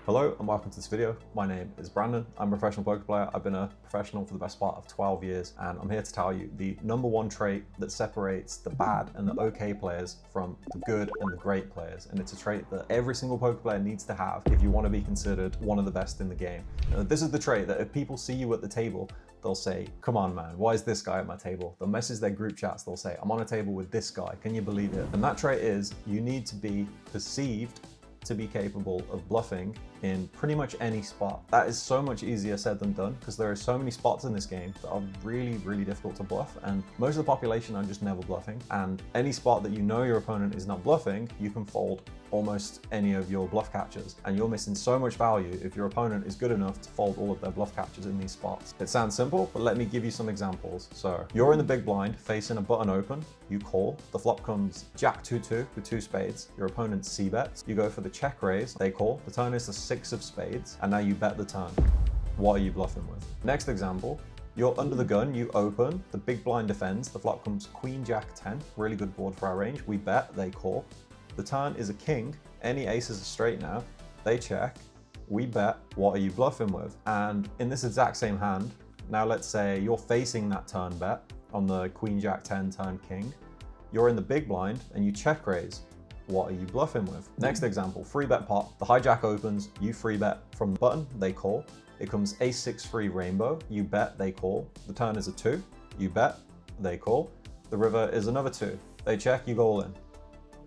Hello and welcome to this video. My name is Brandon. I'm a professional poker player. I've been a professional for the best part of 12 years, and I'm here to tell you the number one trait that separates the bad and the okay players from the good and the great players. And it's a trait that every single poker player needs to have if you want to be considered one of the best in the game. Now, this is the trait that if people see you at the table, they'll say, come on man, why is this guy at my table? They'll message their group chats, they'll say, I'm on a table with this guy, can you believe it? And that trait is, you need to be perceived to be capable of bluffing in pretty much any spot. That is so much easier said than done because there are so many spots in this game that are really, really difficult to bluff, and most of the population are just never bluffing. And any spot that you know your opponent is not bluffing, you can fold almost any of your bluff catchers, and you're missing so much value if your opponent is good enough to fold all of their bluff catchers in these spots. It sounds simple, but let me give you some examples. So you're in the big blind facing a button open, you call, the flop comes Jack 2-2 with two spades, your opponent c-bets, you go for the check raise, they call, the turn is the 6 of spades, and now you bet the turn. What are you bluffing with? Next example, you're under the gun, you open, the big blind defends, the flop comes Queen Jack 10, really good board for our range, we bet, they call. The turn is a king, any aces are straight now, they check, we bet, what are you bluffing with? And in this exact same hand, now let's say you're facing that turn bet on the Queen Jack 10 turn king, you're in the big blind and you check raise, what are you bluffing with? Next example, free bet pot, the hijack opens, you free bet from the button, they call, it comes ace 6 free rainbow, you bet, they call, the turn is a 2, you bet, they call, the river is another 2, they check, you go all in.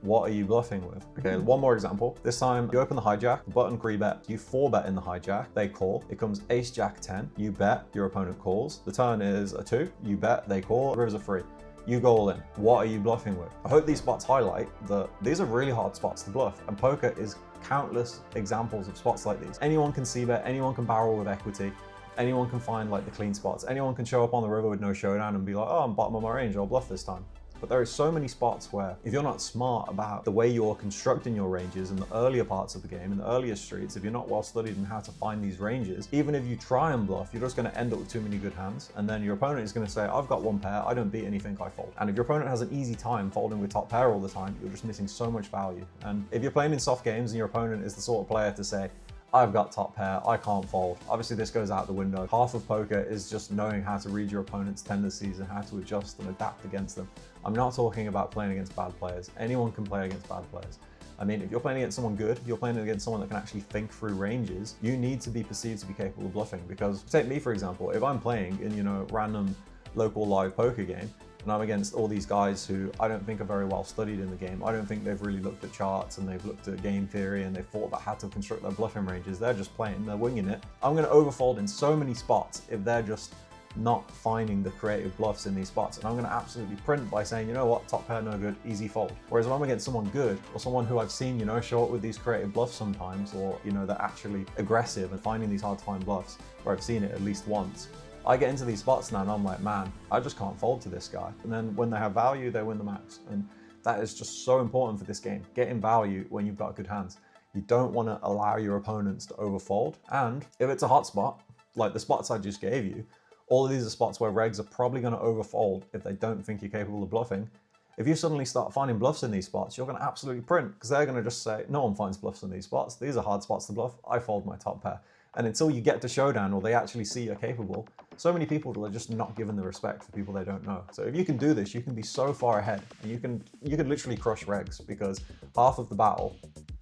What are you bluffing with? Okay, one more example. This time you open the hijack, the button pre-bet, you 4-bet in the hijack, they call, it comes ace jack 10, you bet, your opponent calls, the turn is a 2, you bet, they call, the river's a 3. You go all in. What are you bluffing with? I hope these spots highlight that these are really hard spots to bluff, and poker is countless examples of spots like these. Anyone can c-bet, anyone can barrel with equity, anyone can find like the clean spots, anyone can show up on the river with no showdown and be like, oh, I'm bottom of my range, I'll bluff this time. But there are so many spots where if you're not smart about the way you're constructing your ranges in the earlier parts of the game, in the earlier streets, if you're not well studied in how to find these ranges, even if you try and bluff, you're just going to end up with too many good hands. And then your opponent is going to say, I've got one pair, I don't beat anything, I fold. And if your opponent has an easy time folding with top pair all the time, you're just missing so much value. And if you're playing in soft games and your opponent is the sort of player to say, I've got top pair, I can't fold. Obviously this goes out the window. Half of poker is just knowing how to read your opponent's tendencies and how to adjust and adapt against them. I'm not talking about playing against bad players. Anyone can play against bad players. I mean, if you're playing against someone good, if you're playing against someone that can actually think through ranges, you need to be perceived to be capable of bluffing. Because take me for example, if I'm playing in, random local live poker game, and I'm against all these guys who I don't think are very well studied in the game. I don't think they've really looked at charts and they've looked at game theory and they've thought about how to construct their bluffing ranges. They're just playing, they're winging it. I'm going to overfold in so many spots if they're just not finding the creative bluffs in these spots. And I'm going to absolutely print by saying, you know what, top pair no good, easy fold. Whereas if I'm against someone good or someone who I've seen, show up with these creative bluffs sometimes, or, they're actually aggressive and finding these hard to find bluffs, where I've seen it at least once, I get into these spots now and I'm like, man, I just can't fold to this guy. And then when they have value, they win the max. And that is just so important for this game. Getting value when you've got good hands. You don't want to allow your opponents to overfold. And if it's a hot spot, like the spots I just gave you, all of these are spots where regs are probably going to overfold if they don't think you're capable of bluffing. If you suddenly start finding bluffs in these spots, you're going to absolutely print, because they're going to just say, no one finds bluffs in these spots. These are hard spots to bluff. I fold my top pair. And until you get to showdown or they actually see you're capable, so many people are just not given the respect for people they don't know. So if you can do this, you can be so far ahead, and you can literally crush regs, because half of the battle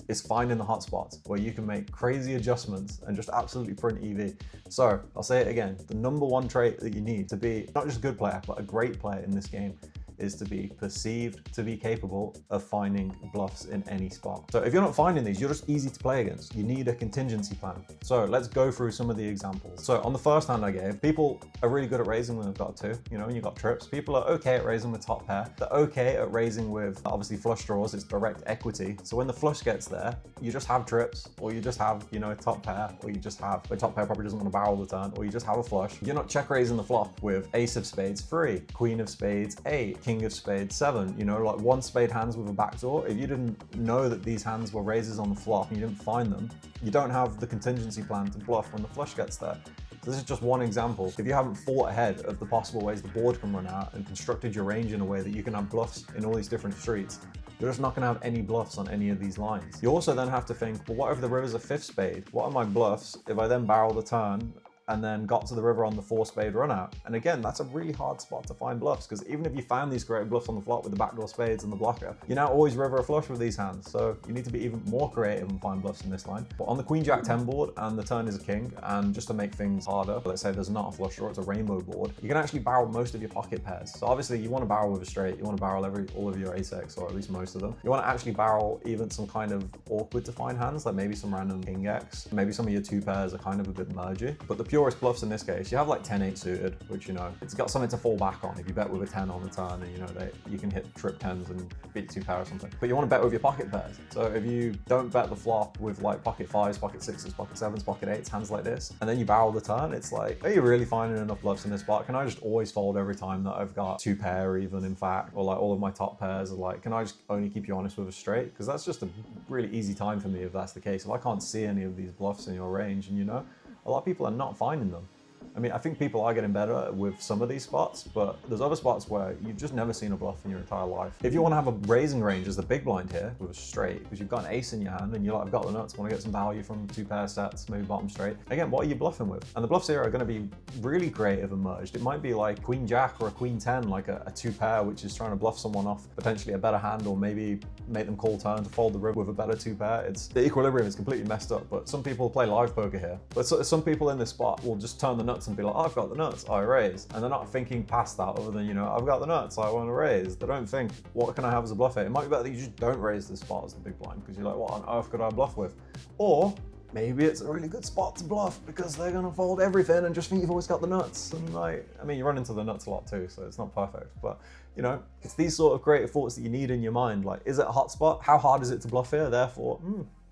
is finding the hot spots where you can make crazy adjustments and just absolutely print EV. So I'll say it again, the number one trait that you need to be not just a good player, but a great player in this game is to be perceived to be capable of finding bluffs in any spot. So if you're not finding these, you're just easy to play against. You need a contingency plan. So let's go through some of the examples. So on the first hand I gave, people are really good at raising when they've got 2, and you've got trips. People are okay at raising with top pair. They're okay at raising with obviously flush draws, it's direct equity. So when the flush gets there, you just have trips, or you just have, top pair, or you just have, but top pair probably doesn't want to barrel the turn, or you just have a flush. You're not check raising the flop with ace of spades 3, queen of spades 8, king of spades 7, like one spade hands with a backdoor. If you didn't know that these hands were raises on the flop and you didn't find them, you don't have the contingency plan to bluff when the flush gets there. So this is just one example. If you haven't thought ahead of the possible ways the board can run out and constructed your range in a way that you can have bluffs in all these different streets, you're just not going to have any bluffs on any of these lines. You also then have to think, well, what if the river's a 5th spade? What are my bluffs if I then barrel the turn and then got to the river on the 4-spade run out? And again, that's a really hard spot to find bluffs, because even if you found these great bluffs on the flop with the backdoor spades and the blocker, you're now always river or flush with these hands. So you need to be even more creative and find bluffs in this line. But on the queen jack 10 board and the turn is a king, and just to make things harder, let's say there's not a flush draw, it's a rainbow board, you can actually barrel most of your pocket pairs. So obviously you want to barrel with a straight, you want to barrel all of your ace-x, or at least most of them. You want to actually barrel even some kind of awkward to find hands, like maybe some random king x, maybe some of your 2 pairs are kind of a bit mergy. But the purest bluffs in this case, you have like 10-8 suited, which, you know, it's got something to fall back on if you bet with a 10 on the turn, and you know you can hit trip 10s and beat 2 pair or something. But you want to bet with your pocket pairs. So if you don't bet the flop with like pocket 5s, pocket 6s, pocket 7s, pocket 8s, hands like this, and then you barrel the turn, it's like, are you really finding enough bluffs in this spot? Can I just always fold every time that I've got 2 pair even, in fact, or like all of my top pairs are like, can I just only keep you honest with a straight? Because that's just a really easy time for me if that's the case. If I can't see any of these bluffs in your range, and you know, a lot of people are not finding them. I mean, I think people are getting better with some of these spots, but there's other spots where you've just never seen a bluff in your entire life. If you want to have a raising range as the big blind here with a straight, because you've got an ace in your hand and you're like, I've got the nuts, want to get some value from 2 pair sets, maybe bottom straight. Again, what are you bluffing with? And the bluffs here are going to be really creative and merged. It might be like queen jack or a queen 10, like a 2 pair, which is trying to bluff someone off potentially a better hand, or maybe make them call turn to fold the river with a better 2 pair. The equilibrium is completely messed up, but some people play live poker here. But some people in this spot will just turn the nuts and be like, oh, I've got the nuts, I raise. And they're not thinking past that other than, you know, I've got the nuts, I want to raise. They don't think, what can I have as a bluff here? It might be better that you just don't raise this spot as the big blind, because you're like, what on earth could I bluff with? Or maybe it's a really good spot to bluff because they're going to fold everything and just think you've always got the nuts. And like, I mean, you run into the nuts a lot too, so it's not perfect. But, you know, it's these sort of creative thoughts that you need in your mind. Like, is it a hot spot? How hard is it to bluff here? Therefore,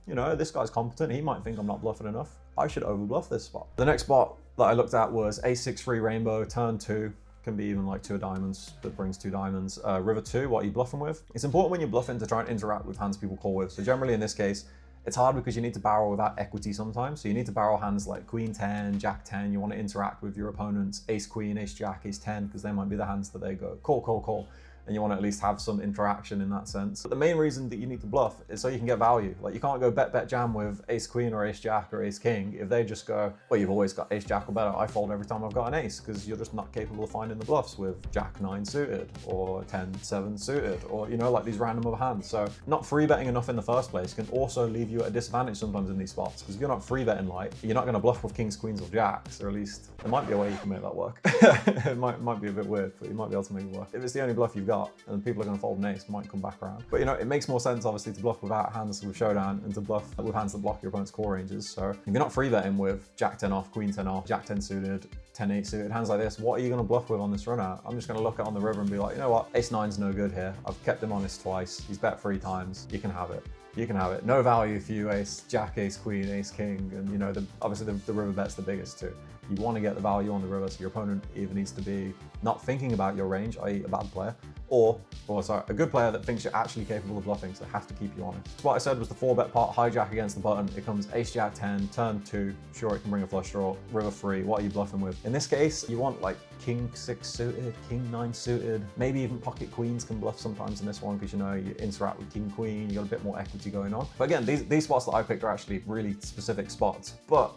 you know, this guy's competent. He might think I'm not bluffing enough. I should overbluff this spot. The next spot that I looked at was ace-6 free rainbow, turn 2. Can be even like 2 of diamonds that brings 2 diamonds. River 2, what are you bluffing with? It's important when you're bluffing to try and interact with hands people call with. So generally in this case, it's hard because you need to barrel without equity sometimes. So you need to barrel hands like queen 10, jack 10. You want to interact with your opponent's ace queen, ace jack, ace 10, because they might be the hands that they go call, call, call. And you want to at least have some interaction in that sense. But the main reason that you need to bluff is so you can get value. Like, you can't go bet jam with ace queen or ace jack or ace king if they just go, well, you've always got ace jack or better, I fold every time I've got an ace, because you're just not capable of finding the bluffs with jack 9 suited or 10-7 suited, or, you know, like these random other hands. So not free betting enough in the first place can also leave you at a disadvantage sometimes in these spots, because if you're not free betting light, you're not going to bluff with kings, queens or jacks, or at least there might be a way you can make that work. It might be a bit weird, but you might be able to make it work. If it's the only bluff you've got and people are going to fold an ace, might come back around. But, you know, it makes more sense obviously to bluff without hands with showdown and to bluff with hands that block your opponent's core ranges. So if you're not free betting with jack 10 off, queen 10 off, jack 10 suited, 10-8 suited, hands like this, what are you going to bluff with on this run out? I'm just going to look at on the river and be like, you know what, ace 9's no good here. I've kept him honest twice. He's bet 3 times. You can have it. You can have it. No value for you, ace jack, ace queen, ace king, and, you know, obviously the river bet's the biggest too. You want to get the value on the river, so your opponent either needs to be not thinking about your range, i.e. a bad player, or sorry, a good player that thinks you're actually capable of bluffing, so they have to keep you honest. So what I said was the 4-bet part, hijack against the button. It comes ace jack 10, turn 2, sure, it can bring a flush draw, river 3, what are you bluffing with? In this case, you want like king 6 suited, king 9 suited, maybe even pocket queens can bluff sometimes in this one, because, you know, you interact with king queen, you got a bit more equity going on. But again, these spots that I picked are actually really specific spots, but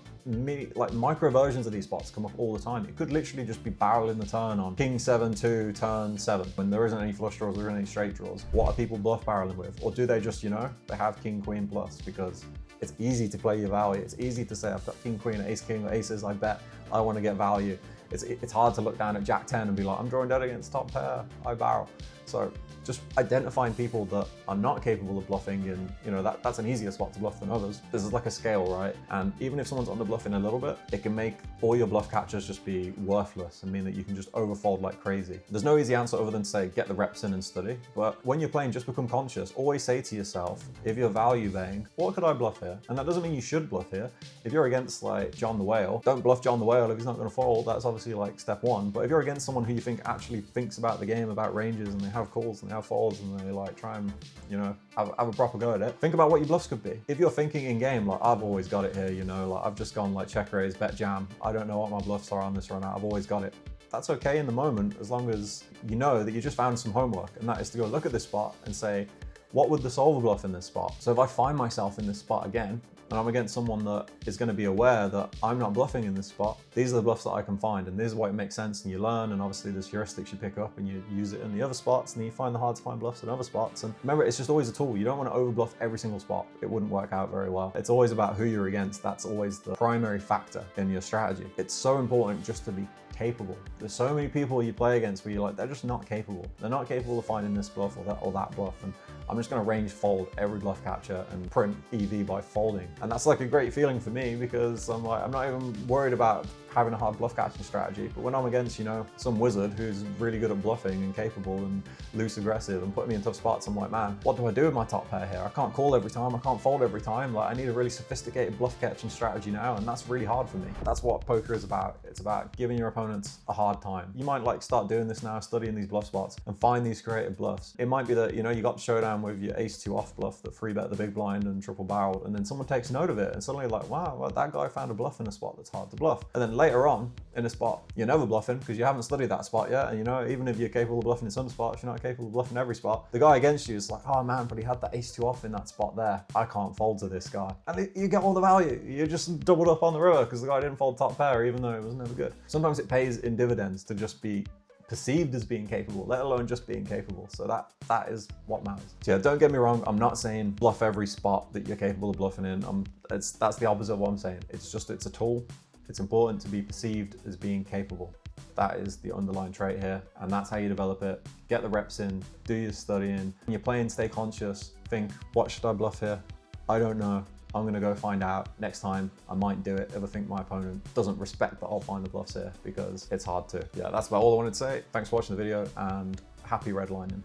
like micro versions of these spots come up all the time. It could literally just be barreling the turn on king 7-2, turn 7, when there isn't any flush draws, there isn't any straight draws. What are people bluff barreling with? Or do they just, you know, they have king queen plus because it's easy to play your value. It's easy to say, I've got king queen, ace king, or aces, I bet I want to get value. It's hard to look down at jack 10 and be like, I'm drawing dead against top pair, I barrel. So just identifying people that are not capable of bluffing, and, you know, that's an easier spot to bluff than others. This is like a scale, right? And even if someone's under-bluffing a little bit, it can make all your bluff catchers just be worthless and mean that you can just overfold like crazy. There's no easy answer other than to say, get the reps in and study. But when you're playing, just become conscious. Always say to yourself, if you're value betting, what could I bluff here? And that doesn't mean you should bluff here. If you're against like John the Whale, don't bluff John the Whale if he's not going to fold. That's obviously like step 1. But if you're against someone who you think actually thinks about the game, about ranges, and they have calls and they have folds, and they like try and, you know, have a proper go at it, think about what your bluffs could be. If you're thinking in game, like, I've always got it here, you know, like I've just gone like check raise, bet jam, I don't know what my bluffs are on this run out, I've always got it. That's okay in the moment, as long as you know that you just found some homework, and that is to go look at this spot and say, what would the solver bluff in this spot? So if I find myself in this spot again, and I'm against someone that is going to be aware that I'm not bluffing in this spot, these are the bluffs that I can find, and this is why it makes sense, and you learn, and obviously there's heuristics you pick up and you use it in the other spots, and then you find the hard to find bluffs in other spots. And remember, it's just always a tool. You don't want to over bluff every single spot. It wouldn't work out very well. It's always about who you're against. That's always the primary factor in your strategy. It's so important just to be capable. There's so many people you play against where you're like, they're just not capable. They're not capable of finding this bluff or that bluff. And I'm just going to range fold every bluff catcher and print EV by folding. And that's like a great feeling for me, because I'm like, I'm not even worried about having a hard bluff catching strategy. But when I'm against, you know, some wizard who's really good at bluffing and capable and loose aggressive and putting me in tough spots, I'm like, man, what do I do with my top pair here? I can't call every time. I can't fold every time. Like, I need a really sophisticated bluff catching strategy now. And that's really hard for me. That's what poker is about. It's about giving your opponents a hard time. You might like start doing this now, studying these bluff spots and find these creative bluffs. It might be that, you know, you got showdown with your ace-2 off bluff that 3-bet the big blind and triple barreled, and then someone takes note of it and suddenly like, wow, well, that guy found a bluff in a spot that's hard to bluff. And then later on in a spot you're never bluffing because you haven't studied that spot yet, and you know, even if you're capable of bluffing in some spots, you're not capable of bluffing every spot. The guy against you is like, oh man, but he had that ace-2 off in that spot there. I can't fold to this guy. And you get all the value. You're just doubled up on the river because the guy didn't fold top pair even though it was never good. Sometimes it pays in dividends to just be perceived as being capable, let alone just being capable. So that is what matters. So yeah, don't get me wrong, I'm not saying bluff every spot that you're capable of bluffing in. That's the opposite of what I'm saying. It's a tool. It's important to be perceived as being capable. That is the underlying trait here, and that's how you develop it. Get the reps in, do your studying. When you're playing, stay conscious. Think, what should I bluff here? I don't know. I'm gonna go find out. Next time I might do it if I think my opponent doesn't respect that I'll find the bluffs here, because it's hard to. Yeah, that's about all I wanted to say. Thanks for watching the video, and happy redlining.